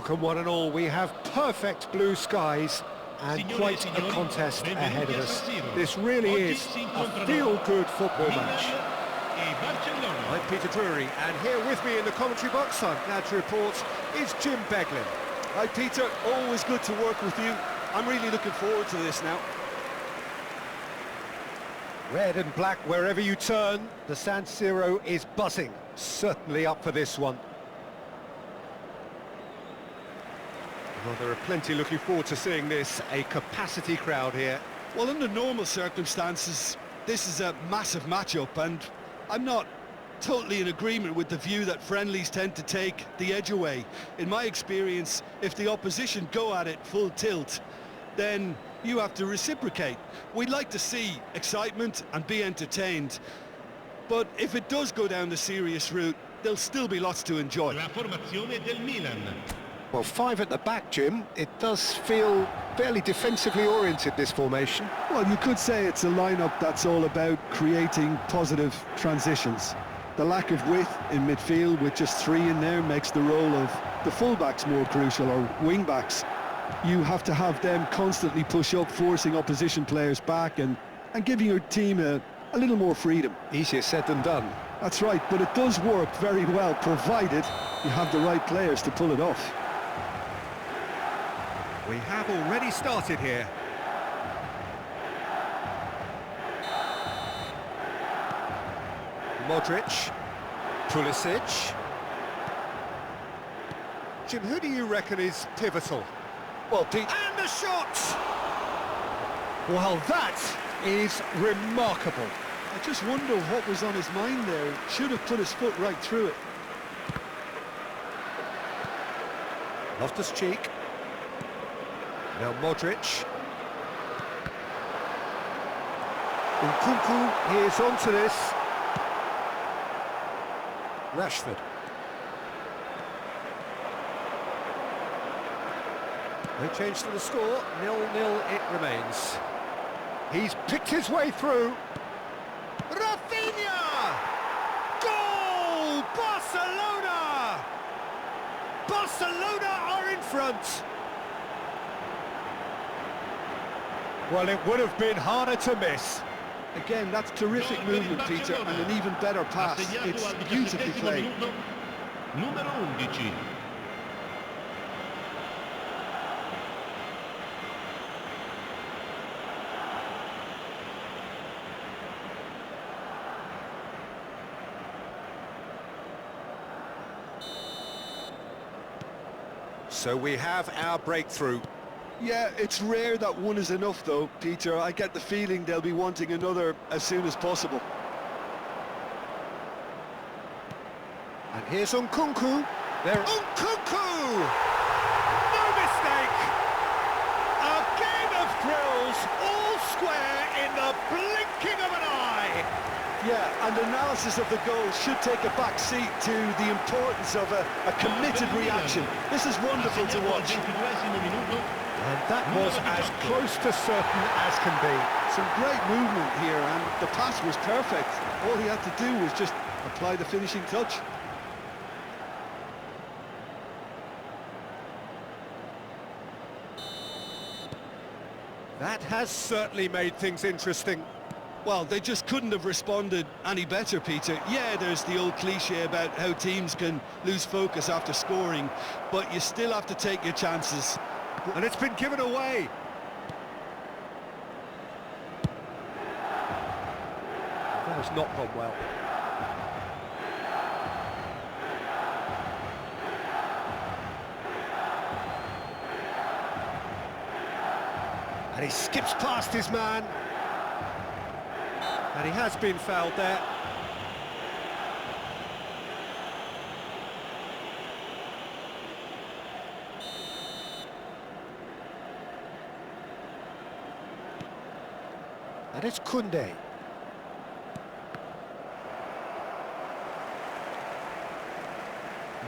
Welcome one and all, we have perfect blue skies and quite a contest ahead of us. This really is a feel-good football match. I'm Peter Drury, and here with me in the commentary box, I'm glad to report, is Jim Beglin. Hi Peter, always good to work with you. I'm really looking forward to this now. Red and black wherever you turn, the San Siro is buzzing. Certainly up for this one. Well, there are plenty looking forward to seeing this, a capacity crowd here. Well, under normal circumstances, this is a massive matchup, and I'm not totally in agreement with the view that friendlies tend to take the edge away. In my experience, if the opposition go at it full tilt, then you have to reciprocate. We'd like to see excitement and be entertained, but if it does go down the serious route, there'll still be lots to enjoy. La formazione del Milan. Well, five at the back, Jim. It does feel fairly defensively oriented, this formation. Well, you could say it's a lineup that's all about creating positive transitions. The lack of width in midfield with just three in there makes the role of the fullbacks more crucial, or wing-backs. You have to have them constantly push up, forcing opposition players back and giving your team a little more freedom. Easier said than done. That's right, but it does work very well, provided you have the right players to pull it off. We have already started here. Modric, Pulisic. Jim, who do you reckon is pivotal? Well, Pete, and the shot! Well, that is remarkable. I just wonder what was on his mind there. Should have put his foot right through it. Loftus-Cheek. Now Modric. Nkunku, he is onto this. Rashford. No change to the score, 0-0 it remains. He's picked his way through. Rafinha! Goal! Barcelona! Barcelona are in front. Well, it would have been harder to miss. Again, that's terrific movement, Peter, and an even better pass. It's beautifully played. Numero 11. So we have our breakthrough. Yeah, it's rare that one is enough, though, Peter. I get the feeling they'll be wanting another as soon as possible. And here's Nkunku. There, Nkunku! No mistake! A game of thrills, all square in the blinking of an eye! Yeah, and analysis of the goal should take a back seat to the importance of a committed reaction. This is wonderful to watch. And that was as close to certain as can be. Some great movement here, and the pass was perfect. All he had to do was just apply the finishing touch. That has certainly made things interesting. Well, they just couldn't have responded any better, Peter. Yeah, there's the old cliche about how teams can lose focus after scoring, but you still have to take your chances. And it's been given away. That has not gone well. And he skips past his man. And he has been fouled there. And it's Koundé.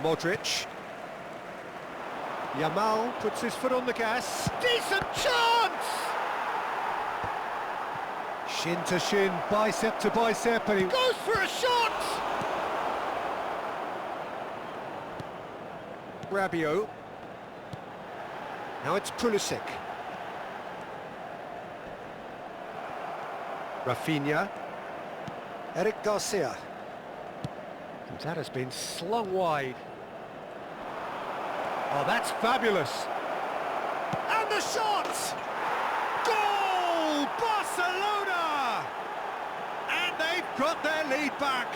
Modric. Yamal puts his foot on the gas. Decent chance! Shin to shin, bicep to bicep, and he goes for a shot! Rabiot. Now it's Pulisic. Rafinha. Eric Garcia. And that has been slung wide. Oh, that's fabulous. And the shot! Goal! Barcelona! And they've got their lead back.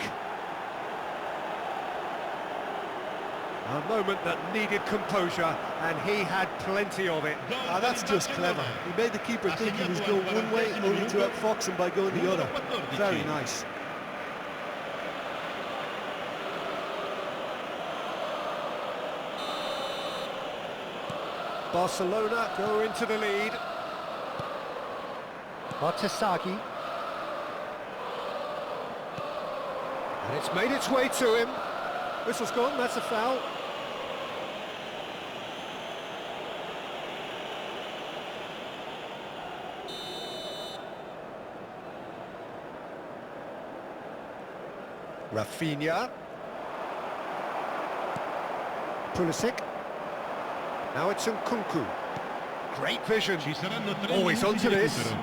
A moment that needed composure, and he had plenty of it. Ah, that's just clever. He made the keeper think he was going one way, only to outfox him by going the other. Very nice. Barcelona go into the lead. Bartasagi. And it's made its way to him. Whistle's gone, that's a foul. Rafinha. Pulisic. Now it's Nkunku. Great vision. Always onto this.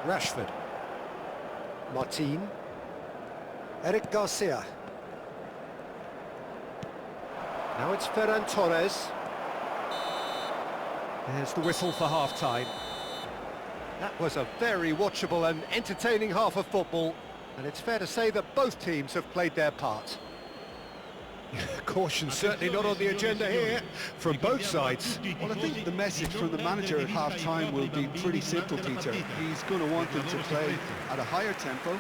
Rashford. Martin. Eric Garcia. Now it's Ferran Torres. There's the whistle for half-time. That was a very watchable and entertaining half of football, and it's fair to say that both teams have played their part. Caution certainly not on the agenda here from both sides. Well, I think the message from the manager at half-time will be pretty simple, Peter. He's going to want them to play at a higher tempo,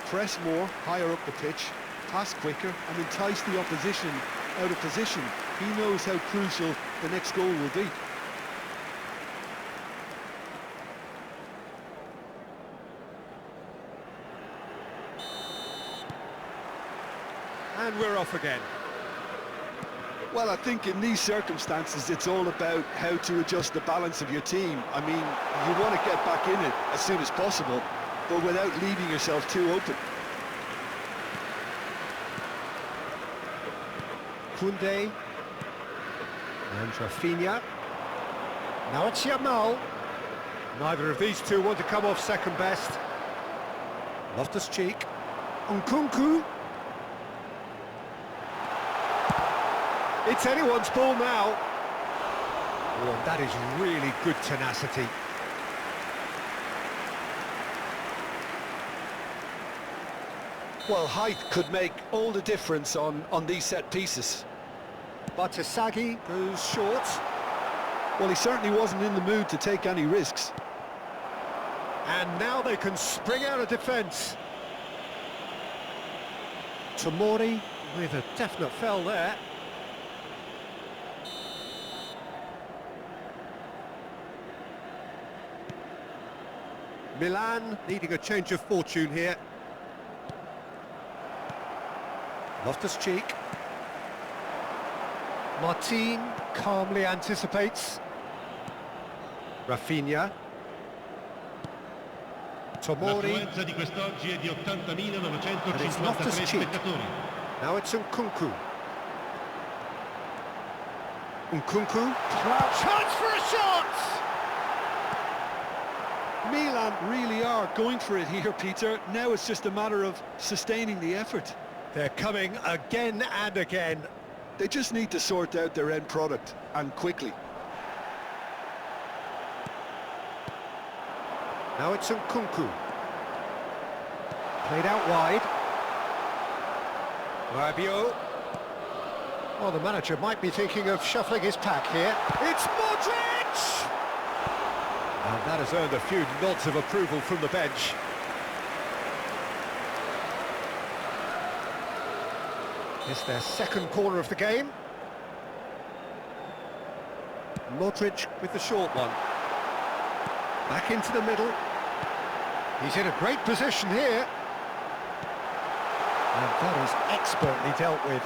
press more, higher up the pitch, pass quicker, and entice the opposition out of position. He knows how crucial the next goal will be. And we're off again. Well, I think in these circumstances, it's all about how to adjust the balance of your team. I mean, you want to get back in it as soon as possible, but without leaving yourself too open. Koundé. And Rafinha. Now it's Yamal. Neither of these two want to come off second best. Loftus-Cheek. Nkunku. It's anyone's ball now. Oh, and that is really good tenacity. Well, height could make all the difference on these set pieces. Bartasagi goes short. Well, he certainly wasn't in the mood to take any risks. And now they can spring out of defence. Tomori with a definite foul there. Milan needing a change of fortune here. Loftus-Cheek. Martin calmly anticipates. Rafinha. Tomori. And it's Loftus-Cheek. Now it's Nkunku. Nkunku. Chance for a shot! Milan really are going for it here, Peter. Now it's just a matter of sustaining the effort. They're coming again and again. They just need to sort out their end product, and quickly. Now it's Nkunku. Played out wide. Rabiot. Well, the manager might be thinking of shuffling his pack here. It's Modric! And that has earned a few nods of approval from the bench. It's their second corner of the game. Modric with the short one. Back into the middle. He's in a great position here. And that is expertly dealt with.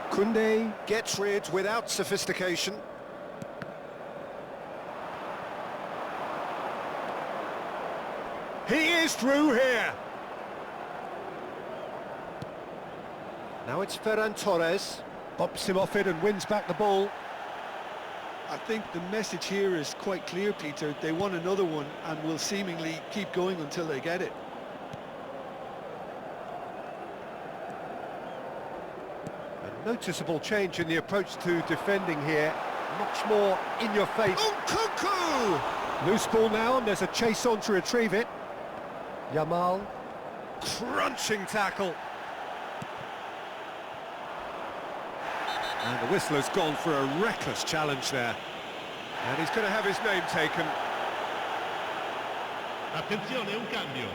Koundé gets rid without sophistication. He is through here. Now it's Ferran Torres. Bumps him off it and wins back the ball. I think the message here is quite clear, Peter. They want another one and will seemingly keep going until they get it. A noticeable change in the approach to defending here. Much more in your face. Cuckoo! Loose ball now, and there's a chase on to retrieve it. Yamal. Crunching tackle. And the whistler's gone for a reckless challenge there. And he's going to have his name taken. Attenzione, un cambio.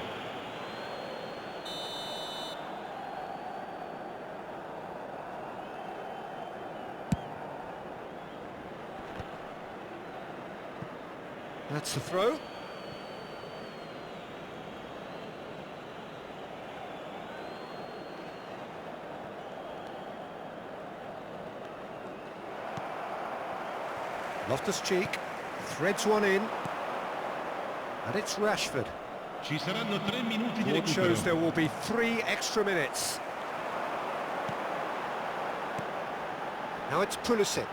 That's the throw. Loftus-Cheek threads one in, and it's Rashford. Ci saranno 3 minuti di Board recupero. shows there will be 3 extra minutes. Now it's Pulisic.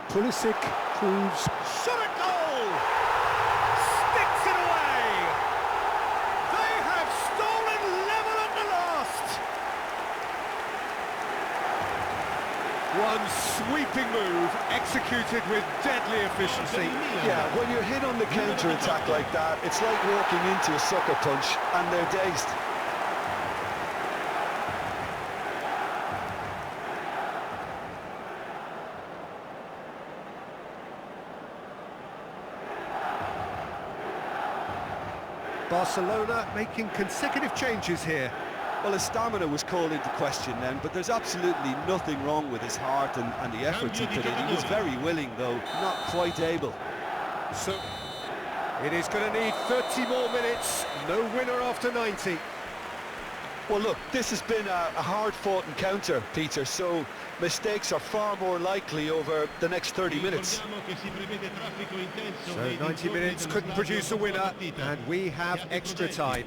Pulisic proves shot at goal! Sticks it away! They have stolen level at the last! One sweeping move executed with deadly efficiency. Yeah, when you're hit on the counter-attack like that, it's like walking into a sucker punch and they're dazed. Barcelona making consecutive changes here. Well, his stamina was called into question then, but there's absolutely nothing wrong with his heart and the effort he put in. He was very willing, though, not quite able. So, it is going to need 30 more minutes. No winner after 90. Well, look, this has been a hard-fought encounter, Peter, so mistakes are far more likely over the next 30 minutes. So 90 minutes couldn't produce a winner, and we have extra time.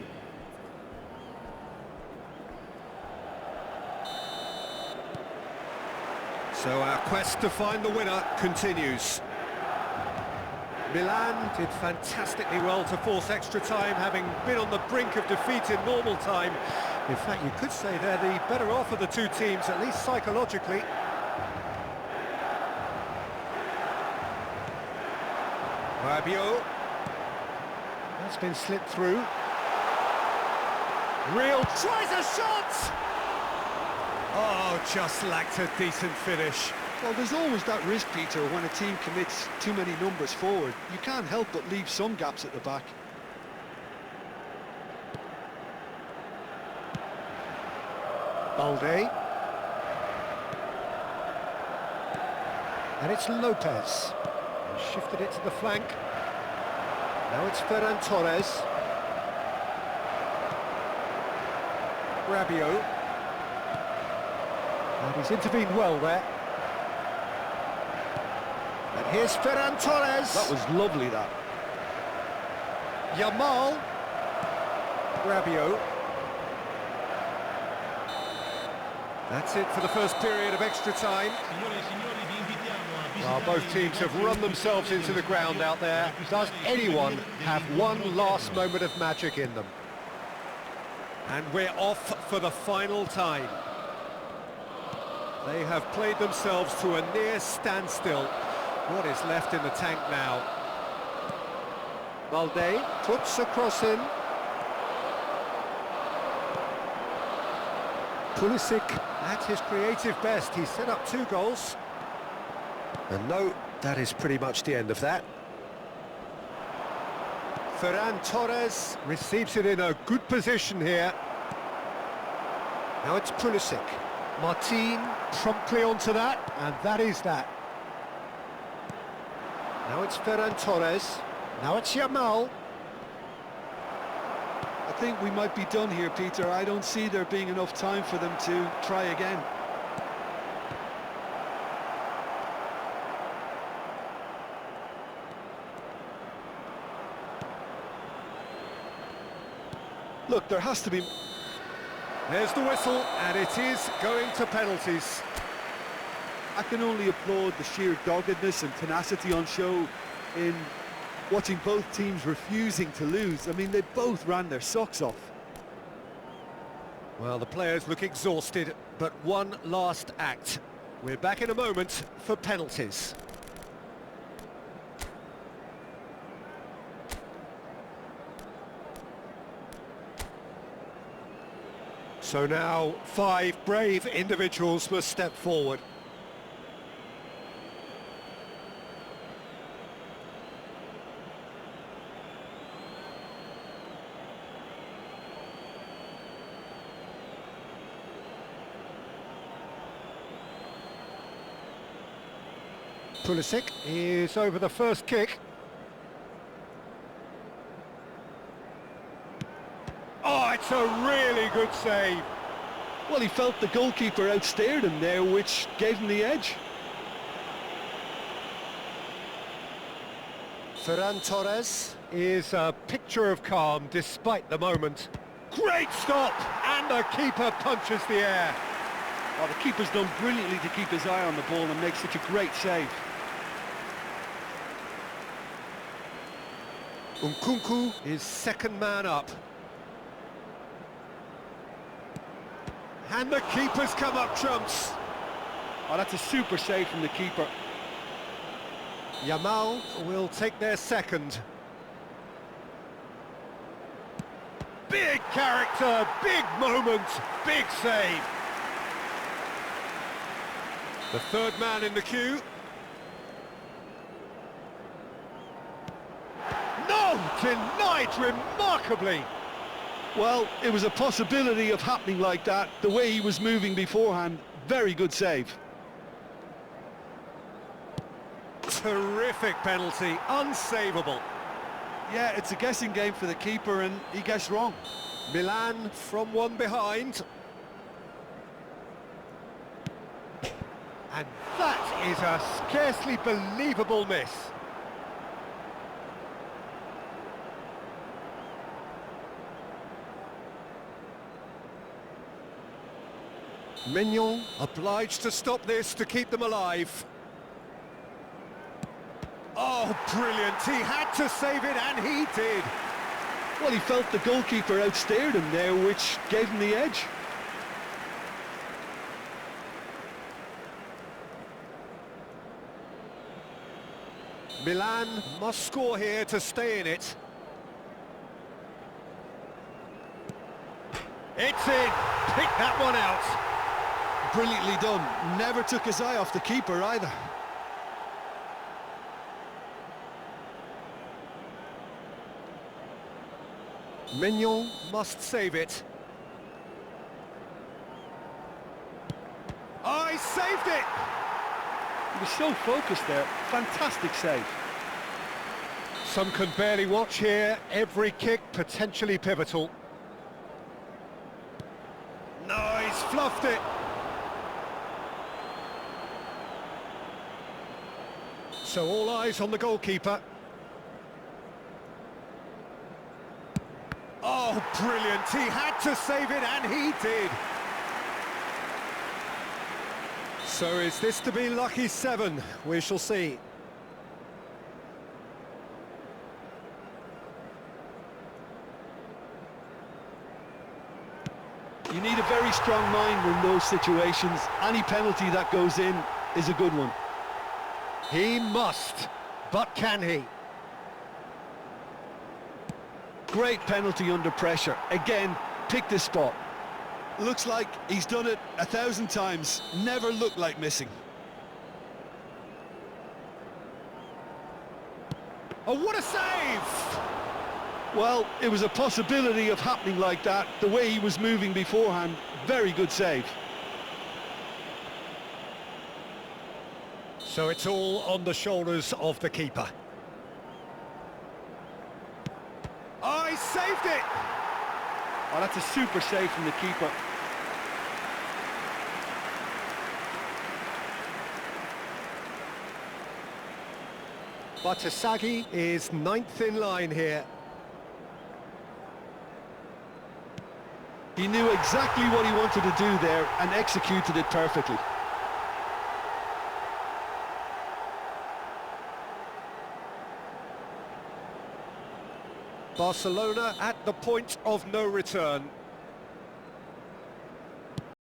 So our quest to find the winner continues. Milan did fantastically well to force extra time, having been on the brink of defeat in normal time. In fact, you could say they're the better off of the two teams, at least psychologically. Rabiot. That's been slipped through. Real tries a shot! Oh, just lacked a decent finish. Well, there's always that risk, Peter, when a team commits too many numbers forward. You can't help but leave some gaps at the back. Balde. And it's Lopez. He shifted it to the flank. Now it's Ferran Torres. Rabiot. And he's intervened well there. And here's Ferran Torres. That was lovely, that. Yamal. Rabiot. That's it for the first period of extra time. Well, both teams have run themselves into the ground out there. Does anyone have one last moment of magic in them? And we're off for the final time. They have played themselves to a near standstill. What is left in the tank now? Balde puts a cross in. Pulisic at his creative best. He set up 2 goals. And no, that is pretty much the end of that. Ferran Torres receives it in a good position here. Now it's Pulisic. Martin promptly onto that, and that is that. Now it's Ferran Torres. Now it's Yamal. I think we might be done here, Peter. I don't see there being enough time for them to try again. Look, there has to be... There's the whistle, and it is going to penalties. I can only applaud the sheer doggedness and tenacity on show in watching both teams refusing to lose. I mean, they both ran their socks off. Well, the players look exhausted, but one last act. We're back in a moment for penalties. So now 5 brave individuals must step forward. Pulisic is over the first kick. Oh, it's a really good save. Well, he felt the goalkeeper outstared him there, which gave him the edge. Ferran Torres is a picture of calm despite the moment. Great stop! And the keeper punches the air. Oh, the keeper's done brilliantly to keep his eye on the ball and make such a great save. Nkunku is second man up. And the keeper's come up trumps. Oh, that's a super save from the keeper. Yamal will take their second. Big character, big moment, big save. The third man in the queue. No, denied remarkably. Well, it was a possibility of happening like that. The way he was moving beforehand, very good save. Terrific penalty, unsavable. Yeah, it's a guessing game for the keeper and he guessed wrong. Milan from one behind. And that is a scarcely believable miss. Mignon obliged to stop this to keep them alive. Oh, brilliant. He had to save it, and he did. Well, he felt the goalkeeper outstared him there, which gave him the edge. Milan must score here to stay in it. It's in. Pick that one out. Brilliantly done. Never took his eye off the keeper either. Mignon must save it. Oh, he saved it! He was so focused there. Fantastic save. Some can barely watch here. Every kick potentially pivotal. No, he's fluffed it. So all eyes on the goalkeeper. Oh, brilliant. He had to save it, and he did. So is this to be lucky 7? We shall see. You need a very strong mind in those situations. Any penalty that goes in is a good one. He must, but can he? Great penalty under pressure. Again, pick the spot. Looks like he's done it 1,000 times. Never looked like missing. Oh, what a save! Well, it was a possibility of happening like that. The way he was moving beforehand, very good save. So it's all on the shoulders of the keeper. Oh, he saved it! Oh, that's a super save from the keeper. Batasagi is 9th in line here. He knew exactly what he wanted to do there and executed it perfectly. Barcelona at the point of no return.